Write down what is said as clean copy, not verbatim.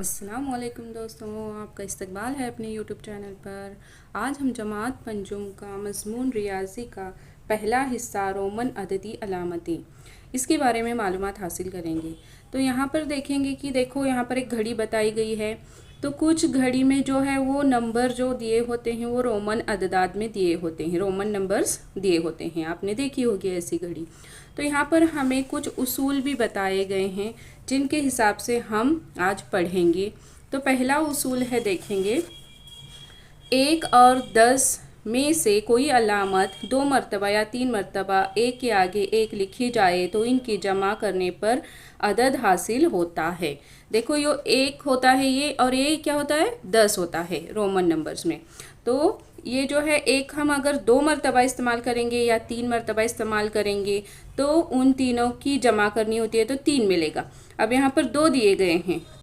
अस्सलामुअलैकुम दोस्तों, आपका इस्तकबाल है अपने यूट्यूब चैनल पर। आज हम जमात पंजुम का मज़मून रियाज़ी का पहला हिस्सा रोमन अददी अलामतें, इसके बारे में मालूमात हासिल करेंगे। तो यहाँ पर देखेंगे कि देखो यहाँ पर एक घड़ी बताई गई है। तो कुछ घड़ी में जो है वो नंबर जो दिए होते हैं वो रोमन अददाद में दिए होते हैं, रोमन नंबर्स दिए होते हैं। आपने देखी होगी ऐसी घड़ी। तो यहाँ पर हमें कुछ उसूल भी बताए गए हैं जिनके हिसाब से हम आज पढ़ेंगे। तो पहला उसूल है, देखेंगे, 1 और 10 में से कोई अलामत 2 मरतबा या 3 मरतबा एक के आगे एक लिखी जाए तो इनकी जमा करने पर अदद हासिल होता है। देखो ये 1 होता है ये, और ये क्या होता है, 10 होता है रोमन नंबर्स में। तो ये जो है एक हम अगर 2 मरतबा इस्तेमाल करेंगे या 3 मरतबा इस्तेमाल करेंगे तो उन तीनों की जमा करनी होती है तो 3 मिलेगा। अब यहाँ पर 2 दिए गए हैं